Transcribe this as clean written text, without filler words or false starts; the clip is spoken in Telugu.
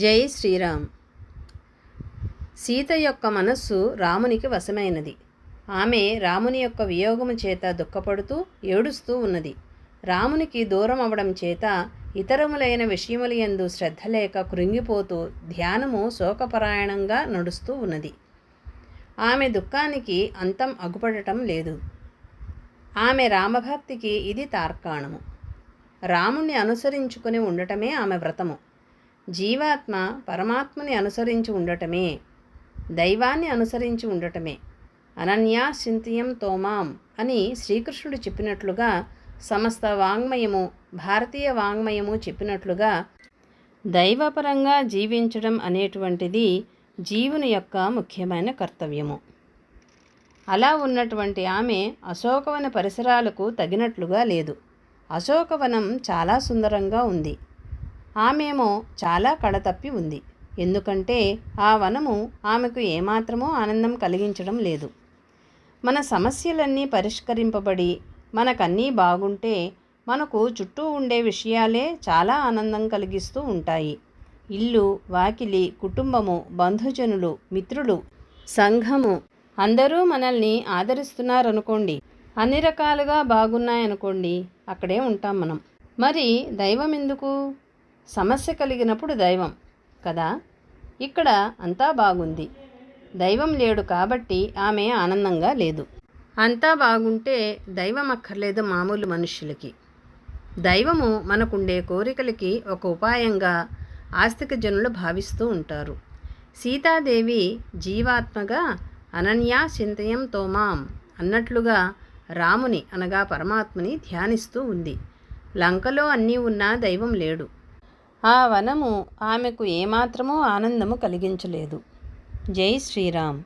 జై శ్రీరామ్. సీత యొక్క మనస్సు రామునికి వశమైనది. ఆమె రాముని యొక్క వియోగము చేత దుఃఖపడుతూ ఏడుస్తూ ఉన్నది. రామునికి దూరం అవడం చేత ఇతరములైన విషయములయందు శ్రద్ధ లేక కృంగిపోతూ ధ్యానము శోకపరాయణంగా నడుస్తూ ఉన్నది. ఆమె దుఃఖానికి అంతం అగుపడటం లేదు. ఆమె రామభక్తికి ఇది తార్కాణము. రాముణ్ణి అనుసరించుకుని ఉండటమే ఆమె వ్రతము. జీవాత్మ పరమాత్మని అనుసరించి ఉండటమే, దైవాన్ని అనుసరించి ఉండటమే. అనన్యా చింతయం తోమాం అని శ్రీకృష్ణుడు చెప్పినట్లుగా, సమస్త వాంగ్మయము, భారతీయ వాంగ్మయము చెప్పినట్లుగా దైవపరంగా జీవించడం అనేటువంటిది జీవుని యొక్క ముఖ్యమైన కర్తవ్యము. అలా ఉన్నటువంటి ఆమె అశోకవన పరిసరాలకు తగినట్లుగా లేదు. అశోకవనం చాలా సుందరంగా ఉంది. ఆమెమో చాలా కడతప్పి ఉంది. ఎందుకంటే ఆ వనము ఆమెకు ఏమాత్రమూ ఆనందం కలిగించడం లేదు. మన సమస్యలన్నీ పరిష్కరింపబడి మనకన్నీ బాగుంటే మనకు చుట్టూ ఉండే విషయాలే చాలా ఆనందం కలిగిస్తూ ఉంటాయి. ఇల్లు, వాకిలి, కుటుంబము, బంధుజనులు, మిత్రులు, సంఘము అందరూ మనల్ని ఆదరిస్తున్నారనుకోండి, అన్ని రకాలుగా బాగున్నాయనుకోండి, అక్కడే ఉంటాం మనం. మరి దైవం ఎందుకు? సమస్య కలిగినప్పుడు దైవం కదా. ఇక్కడ అంతా బాగుంది. దైవం లేడు కాబట్టి ఆమె ఆనందంగా లేదు. అంతా బాగుంటే దైవం అక్కర్లేదు మామూలు మనుష్యులకి. దైవము మనకుండే కోరికలకి ఒక ఉపాయంగా ఆస్తిక జనులు భావిస్తూ ఉంటారు. సీతాదేవి జీవాత్మగా అనన్యా చింతయం తోమాం అన్నట్లుగా రాముని అనగా పరమాత్మని ధ్యానిస్తూ ఉంది. లంకలో అన్నీ ఉన్నా దైవం లేడు. ఆ వనము ఆమెకు ఏమాత్రమూ ఆనందము కలిగించలేదు. జై శ్రీరామ్.